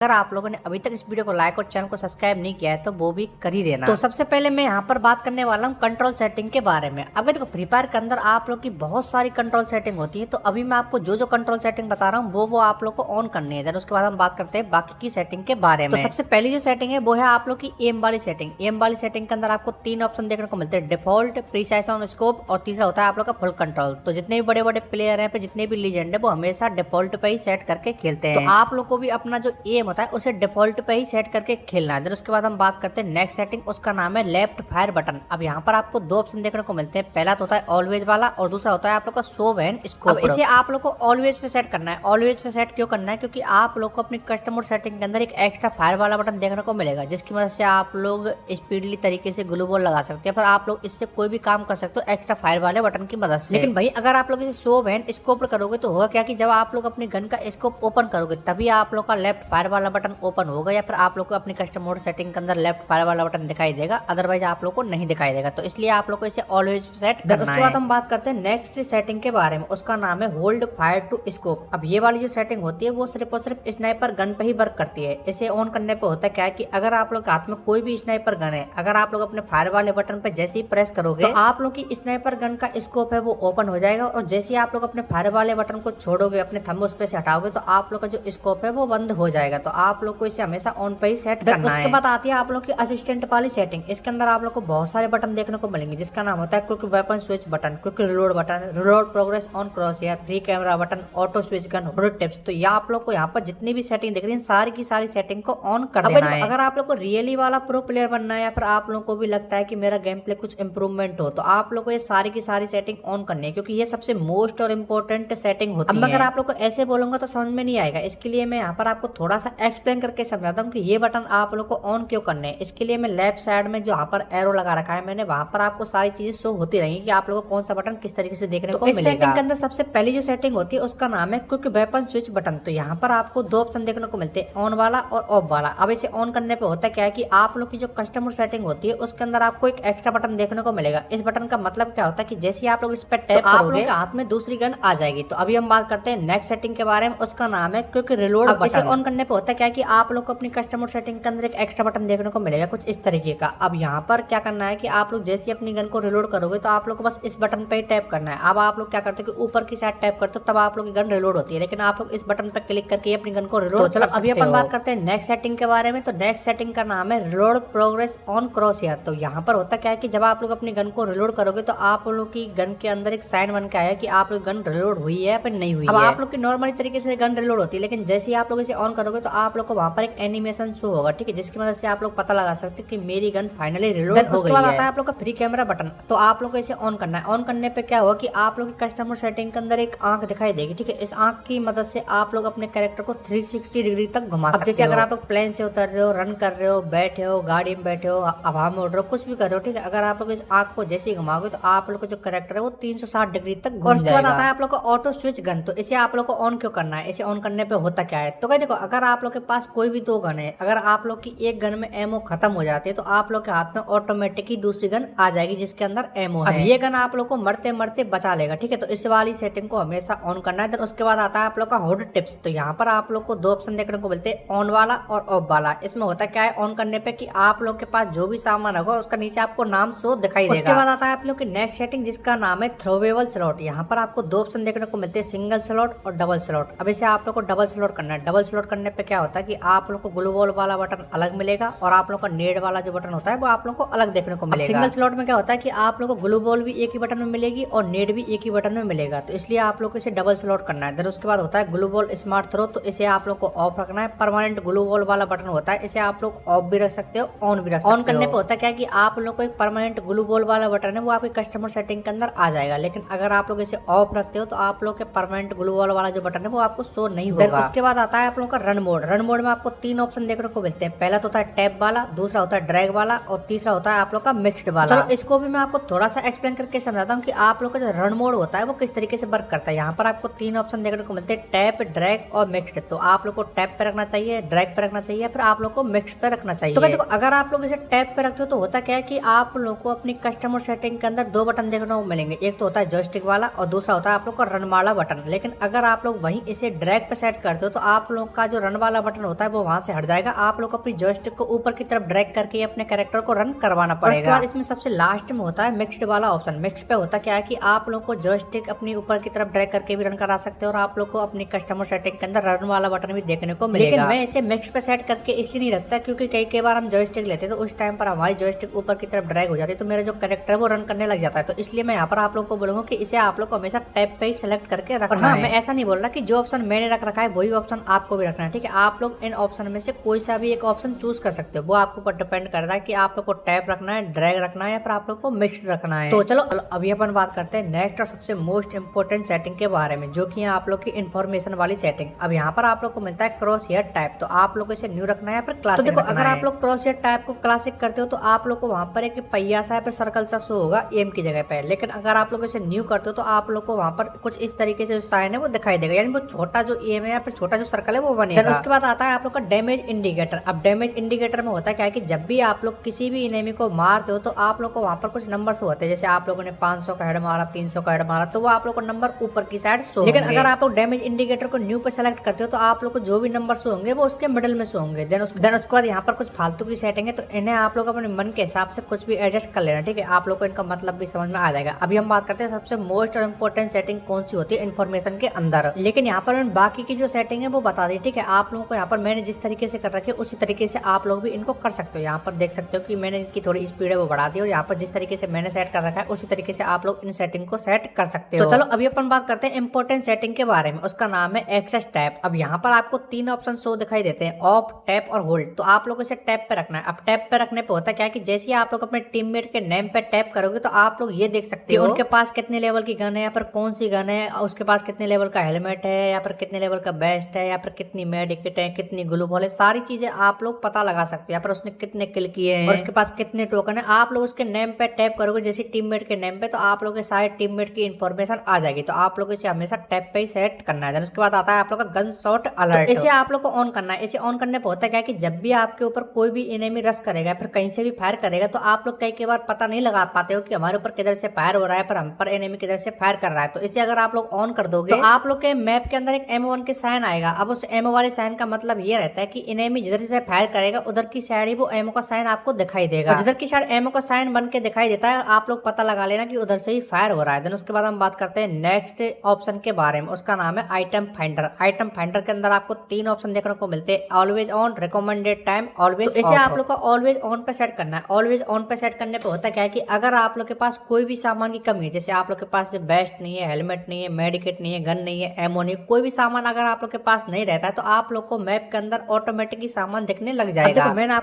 अगर आप लोगों ने अभी तक इस वीडियो को लाइक और चैनल को सब्सक्राइब नहीं किया है तो वो भी कर ही देना। तो सबसे पहले मैं यहाँ पर बात करने वाला हूँ कंट्रोल सेटिंग के बारे में। अब देखो फ्री फायर के अंदर आप लोग की बहुत सारी कंट्रोल सेटिंग होती है, तो अभी मैं आपको जो जो कंट्रोल सेटिंग बता रहा हूँ वो आप लोग को ऑन करनी है। देन उसके बाद हम बात करते हैं बाकी की सेटिंग के बारे में। तो सबसे पहली जो सेटिंग है वो है आप लोग की एम वाली सेटिंग। एम वाली सेटिंग के अंदर आपको तीन ऑप्शन देखने को मिलते हैं, डिफॉल्ट, प्रीसाइज स्कोप और तीसरा होता है आप लोग का फुल कंट्रोल। तो जितने भी बड़े बड़े प्लेयर हैं, जितने भी लीजेंड है, वो हमेशा डिफॉल्ट पे ही सेट करके खेलते हैं। तो आप लोग को भी अपना जो एम होता है उसे डिफॉल्ट पे ही सेट करके खेलना है। उसके बाद हम बात करते हैं नेक्स्ट सेटिंग, उसका नाम है लेफ्ट फायर बटन। अब यहाँ पर आपको दो ऑप्शन देखने को मिलते हैं, पहला तो होता है ऑलवेज वाला और दूसरा होता है आप लोग का शो एंड स्कोप। इसे आप लोग को ऑलवेज पे सेट करना है। ऑलवेज पे सेट क्यों करना है? क्योंकि आप लोग को अपनी कस्टमर सेटिंग के अंदर एक एक्स्ट्रा फायर वाला बटन देखने को मिलेगा, जिसकी मदद से आप लोग स्पीडली तरीके से ग्लू बॉल लगा सकते हैं। पर आप लोग इससे कोई भी काम कर सकते हो एक्स्ट्रा फायर वाले बटन की मदद से। लेकिन भाई अगर आप लोग इसे शो एंड स्कोप करोगे तो होगा क्या कि जब आप लोग अपनी गन का स्कोप ओपन करोगे तभी आप लोग का लेफ्ट फायर वाला बटन ओपन होगा, या फिर आप लोग को अपनी कस्टम मोड सेटिंग के अंदर लेफ्ट फायर वाला बटन दिखाई देगा, अदरवाइज आप लोग को नहीं दिखाई देगा। तो इसलिए आप लोग को इसे ऑलवेज सेट करना है। उसके बाद हम बात करते हैं नेक्स्ट सेटिंग के बारे में, उसका नाम है होल्ड फायर टू स्कोप। अब ये वाली जो सेटिंग होती है वो सिर्फ और सिर्फ स्नाइपर गन पे ही वर्क करती है। इसे ऑन करने पे होता है क्या है कि अगर आप लोग के हाथ में कोई भी स्नाइपर गन है, अगर आप लोग अपने फायर वाले बटन पे जैसे ही प्रेस करोगे तो आप लोग की स्नाइपर गन का स्कोप है वो ओपन हो जाएगा, और जैसे ही आप लोग अपने फायर वाले बटन को छोड़ोगे, अपने थंब उस पे से हटाओगे, तो आप लोग का जो स्कोप है वो बंद हो जाएगा। तो आप लोग को इसे हमेशा ऑन पे ही सेट करना है। उसके बाद आती है आप लोग की असिस्टेंट वाली सेटिंग। इसके अंदर आप लोग को बहुत सारे बटन देखने को मिलेंगे, जिसका नाम होता है quick weapon switch button, quick reload button, reload progress on Crosshair, free camera button, auto switch gun, hold tips. तो ये आप लोग को यहाँ पर जितनी भी सेटिंग दिख रही है सारी की सारी सेटिंग को ऑन कर देना है। अगर आप लोग को रियली वाला प्रो प्लेयर बनना है, या फिर आप लोग को भी लगता है कि मेरा गेम प्ले कुछ इंप्रूवमेंट हो, तो आप लोग को ये सारी की सारी सेटिंग ऑन करनी है, क्योंकि ये सबसे मोस्ट और इम्पोर्टेंट सेटिंग होती है। अगर आप लोग को ऐसे बोलूंगा तो समझ में नहीं आएगा, इसके लिए मैं यहाँ पर आपको थोड़ा सा एक्सप्लेन करके समझाता हूँ कि ये बटन आप लोग को ऑन क्यों करने हैं। इसके लिए मैं लेफ्ट साइड में जो यहाँ पर एरो लगा रखा है मैंने, वहां पर आपको सारी चीजें शो होती रहेंगी कि आप लोगों को कौन सा बटन किस तरीके से देखने को मिलेगा। इस सेटिंग के अंदर सबसे पहली जो सेटिंग होती है उसका नाम है क्विक वेपन स्विच बटन। तो यहाँ पर आपको दो ऑप्शन देखने को मिलते हैं, ऑन वाला और ऑफ वाला। अब इसे ऑन करने पे होता है क्या है कि आप लोग की जो कस्टमर सेटिंग होती है उसके अंदर आपको एक एक्स्ट्रा बटन देखने को मिलेगा। इस बटन का मतलब क्या होता है कि जैसे आप लोग इस पर टैप करोगे हाथ में दूसरी गन आ जाएगी। तो अभी हम बात करते हैं नेक्स्ट सेटिंग के बारे में, उसका नाम है क्विक रिलोड बटन। इसे ऑन करने पे होता है क्या कि आप लोग को अपनी कस्टमर सेटिंग के अंदर एक एक्स्ट्रा बटन देखने को मिलेगा कुछ इस तरीके का। अब यहाँ पर क्या करना है कि आप लोग जैसे अपनी गन को रिलोड करोगे तो आप लोग को बस इस बटन पे ही टैप करना है। अब आप लोग क्या करते हो कि ऊपर की साइड टैप करते हो तब आप लोग की गन रिलोड होती है, लेकिन आप लोग इस बटन पे क्लिक करके अपनी गन को रिलोड कर सकते हो। अभी अपन बात करते हैं नेक्स्ट सेटिंग के बारे में। तो नेक्स्ट सेटिंग का नाम है रिलोड प्रोग्रेस ऑन क्रॉसहेयर। तो यहाँ पर होता क्या है कि जब आप लोग अपनी गन को रिलोड करोगे तो आप लोग की गन के अंदर एक साइन बन के आया कि आप लोग गन रिलोड हुई है या फिर नहीं हुई है। अब आप लोग की नॉर्मली तरीके से गन रिलोड होती है, लेकिन जैसे ही आप लोग इसे ऑन करोगे तो आप लोग को वहां पर एक एनिमेशन शो होगा, ठीक है, जिसकी मदद से आप लोग पता लगा सकते हो कि मेरी गन फाइनली रिलोड हो गई है। उसके बाद आता है आप लोग का फ्री कैमरा बटन। तो आप लोग को इसे ऑन करना है। ऑन करने पे क्या होगा कि आप लोग की कस्टमर सेटिंग के अंदर एक आंख दिखाई देगी, ठीक है। इस आंख की मदद से आप लोग अपने कैरेक्टर को 360 डिग्री तक घुमा सकते हो। जैसे अगर आप लोग प्लेन से उतर रहे हो, रन कर रहे हो, बैठे हो, गाड़ी में बैठे हो, हवा में उड़ रहे हो, कुछ भी कर रहे हो, ठीक है, अगर आप लोग इस आंख को जैसे ही घुमाओगे तो आप लोग का जो कैरेक्टर है वो 360 डिग्री तक घूम जाएगा। उसके बाद आता है आप लोग का ऑटो स्विच गन। तो इसे आप लोग को ऑन क्यों करना है? इसे ऑन करने पे होता क्या है, तो क्या देखो, अगर आप लोग के पास कोई भी दो गन है, अगर आप लोग की एक गन में एमओ खत्म हो जाती है तो आप लोग के हाथ में ऑटोमेटिकली दूसरी गन आ जाएगी जिसके अंदर एमओ है। अब ये गन आप लोग को मरते मरते बचा लेगा, ठीक है। तो इस वाली सेटिंग को हमेशा ऑन करना है। देन उसके बाद आता है आप लोग का होल्ड टिप्स। तो यहाँ पर आप लोग को दो ऑप्शन देखने को मिलते हैं, ऑन वाला और ऑफ वाला। इसमें होता क्या है ऑन करने पे कि आप लोग के पास जो भी सामान होगा उसका नीचे आपको नाम शो दिखाई देगा। उसके बाद आता है आप लोग की नेक्स्ट सेटिंग जिसका नाम है थ्रोवेबल स्लॉट। यहाँ पर आपको दो ऑप्शन देखने को मिलते हैं, सिंगल स्लॉट और डबल स्लॉट। अब इसे आप लोग को डबल स्लॉट करना है। डबल स्लॉट करने पे क्या होता है कि आप लोग को ग्लू बॉल वाला बटन अलग मिलेगा और आप लोग का नेड वाला जो बटन होता है वो आप लोग को अलग देखने को मिलेगा। सिंगल स्लॉट में क्या होता है कि आप लोग को ग्लू बॉल भी एक ही बटन में मिलेगी और नेड भी एक ही बटन में मिलेगा, तो इसलिए आप लोग को इसे डबल स्लॉट करना है। फिर उसके बाद होता है ग्लू बॉल स्मार्ट थ्रो। तो इसे आप लोग को ऑफ रखना है। परमानेंट ग्लू बॉल वाला बटन होता है, इसे आप लोग ऑफ भी रख सकते हो, ऑन भी रख सकते हो। ऑन करने पे होता है क्या कि आप लोग को एक परमानेंट ग्लू बॉल वाला बटन है वो आपके कस्टमर सेटिंग के अंदर आ जाएगा, लेकिन अगर आप लोग इसे ऑफ रखते हो तो आप लोग के परमानेंट ग्लू बॉल वाला जो बटन है वो आपको शो नहीं होगा। उसके बाद आता है आप लोगों का रन मोड। रन मोड में आपको तीन ऑप्शन देखने को मिलते हैं, पहला तो होता है टैप वाला, दूसरा होता है ड्रैग वाला और तीसरा होता है आप लोग का मिक्स्ड वाला। चलो इसको भी मैं आपको थोड़ा सा एक्सप्लेन करके समझाता हूँ कि आप लोग का जो रन मोड होता है वो किस तरीके से वर्क करता है। यहाँ पर आपको तीन ऑप्शन देखने को मिलते हैं, टैप, ड्रैग और मिक्स्ड। तो आप लोग को टैप पे रखना चाहिए, ड्रैग पे रखना चाहिए, फिर आप लोग को मिक्स पे रखना चाहिए। तो देखो अगर आप लोग इसे टैप पे रखते हो तो होता क्या है कि आप लोग को अपनी कस्टमर सेटिंग के अंदर दो बटन देखने को मिलेंगे, एक तो होता है जॉयस्टिक वाला और दूसरा होता है आप लोग का रन वाला बटन। लेकिन अगर आप लोग वहीं इसे ड्रैग पे सेट करते हो तो आप लोग का जो रन वाला बटन होता है वो वहां से हट जाएगा। आप लोग अपनी जॉयस्टिक को ऊपर की तरफ ड्रैग करके अपने कैरेक्टर को रन करवाना पड़ेगा। उसके बाद इसमें सबसे लास्ट में होता है मिक्स्ड वाला ऑप्शन। मिक्स पे होता क्या है कि आप लोग को जॉयस्टिक अपनी ऊपर की तरफ ड्रैग करके भी रन करा सकते हो और आप लोग को अपनी कस्टमर सेटिंग के अंदर रन वाला बटन भी देखने को मिलेगा। लेकिन मैं इसे मिक्स पे सेट करके इसलिए नहीं रखता क्योंकि कई बार हम जॉयस्टिक लेते हैं तो उस टाइम पर हमारी जॉयस्टिक ऊपर की तरफ ड्रैग हो जाती है तो मेरा जो कैरेक्टर है वो रन करने लग जाता है। तो इसलिए मैं यहाँ पर आप लोग को बोलूंगा कि इसे आप लोग को हमेशा टैब पे ही सेलेक्ट करके रखना है। मैं ऐसा नहीं बोल रहा कि जो ऑप्शन मैंने रख रखा है वही ऑप्शन आपको भी रखना है, ठीक है। आप लोग इन ऑप्शन में से कोई सा भी एक ऑप्शन चूज कर सकते हो, वो आपके ऊपर डिपेंड करता है कि आप लोग को टैब रखना है, ड्रैग रखना है या फिर आप लोग को मिक्स्ड रखना है। तो चलो अभी अपन बात करते हैं नेक्स्ट और सबसे मोस्ट इंपोर्टेंट सेटिंग के बारे में, जो कि आप लोग की इन्फॉर्मेशन वाली सेटिंग। अब यहाँ पर आप लोग को मिलता है क्रॉस हेयर टाइप, तो आप लोग को इसे न्यू रखना है या फिर क्लासिक। तो देखो अगर आप लोग क्रॉस हेयर टाइप को क्लासिक करते हो तो आप लोग को वहां पर एक पहिया सा या सर्कल सा शो होगा एम की जगह पे। लेकिन अगर आप लोग इसे न्यू करते हो तो आप लोग को वहां पर कुछ इस तरीके से साइन है वो दिखाई देगा, यानी वो छोटा जो एम है या फिर छोटा जो सर्कल है वो बनेगा। उसके बाद आता है आप लोग का डैमेज इंडिकेटर। अब डैमेज इंडिकेटर में होता है क्या है कि जब भी आप लोग किसी भी एनिमी को मारते हो तो आप लोग को वहां पर कुछ नंबर्स होते हैं, जैसे आप लोगों ने 500 का हेड मारा, 300 का हेड मारा, तो वो आप लोग को नंबर ऊपर की साइड शो। लेकिन अगर आप लोग डैमेज इंडिकेटर को न्यू पे सेलेक्ट करते हो तो आप लोग को जो भी नंबर शो होंगे वो उसके मिडिल में शो होंगे। देन उसके बाद यहाँ पर कुछ फालतू की सेटिंग है तो इन्हें आप लोग अपने मन के हिसाब से कुछ भी एडजस्ट कर लेना, ठीक है। आप लोग को इनका मतलब भी समझ में आ जाएगा। अभी हम बात करते हैं सबसे मोस्ट और इम्पोर्टेंट सेटिंग कौन सी होती है इन्फॉर्मेशन के अंदर। लेकिन यहाँ पर मैंने बाकी की जो सेटिंग है वो बता दी, ठीक है। आप लोगों को यहाँ पर मैंने जिस तरीके से कर रखी है उसी तरीके से आप लोग भी इनको कर सकते हो। यहाँ पर देख सकते हो कि मैंने इनकी थोड़ी स्पीड है वो बढ़ा दी और यहाँ पर जिस तरीके से मैंने सेट कर रखा है उसी तरीके से आप लोग इन सेटिंग को सेट कर सकते हो। तो चलो अभी अपन बात करते हैं इंपॉर्टेंट सेटिंग के बारे में, उसका नाम है एक्सेस टैप। अब यहाँ पर आपको 3 ऑप्शन शो दिखाई देते हैं, ऑफ, टैप और होल्ड। तो आप लोग को इसे टैप पे रखना है। अब टैप पे रखने पे होता है क्या है कि जैसे ही आप लोग अपने टीममेट के नेम पे टैप करोगे तो आप लोग ये देख सकते हो उनके पास कितने लेवल की गन है या फिर कौन सी गन है, उसके पास कितने लेवल का हेलमेट है या फिर कितने लेवल का बेस्ट है या फिर कितनी मेडिकेट है, कितनी ग्लू बॉल है, सारी चीजें आप लोग पता लगा सकते हो। या फिर उसने कितने किल किए हैं और उसके पास कितने टोकन है। आप लोग उसके नेम पे टैप करोगे जैसे टीममेट के नेम पे तो आप लोग के सारे टीममेट की इंफॉर्मेशन आ जाएगी। तो आप लोग इसे हमेशा टैप पे ही सेट करना है। उसके बाद आता है आप लोग का गन शॉट अलर्ट। तो इसे आप लोग को ऑन करना है। इसे ऑन करने पर होता है क्या कि जब भी आपके ऊपर कोई भी एनिमी रश करेगा फिर कहीं से भी फायर करेगा तो आप लोग कई बार पता नहीं लगा पाते हो कि हमारे ऊपर किधर से फायर हो रहा है पर हम पर एनिमी किधर से फायर कर रहा है। तो इसे अगर आप लोग ऑन कर दोगे तो आप लोग के मैप के अंदर एक M1 के साइन आएगा। अब उस एमओ वाले साइन का मतलब ये रहता है कि एनिमी जिधर से फायर करेगा उधर की साइड ही वो एमओ का साइन आपको दिखाई देगा। जिधर की साइड एमओ का साइन बन के दिखाई देता है आप लोग पता लगा लेना कि उधर से ही फायर हो रहा है। देन उसके बाद हम बात करते हैं नेक्स्ट ऑप्शन के बारे में, उसका नाम है आइटम फाइंडर। आइटम फाइंडर के अंदर आपको 3 ऑप्शन देखने को मिलते हैं, always on, recommended time, always. इसे आप लोग को ऑलवेज ऑन पे सेट करना है। ऑलवेज ऑन पे सेट करने पे होता क्या है कि अगर आप लोग के पास कोई भी सामान की कमी है, जैसे आप लोग के पास बेस्ट नहीं है, हेलमेट नहीं है, मेडिकेट नहीं है, गन नहीं है, एमओ नहीं, कोई भी सामान अगर आप लोग के पास नहीं रहता है तो आप लोग को मैप के अंदर ऑटोमेटिकली सामान दिखने लग जाएगा। मैंने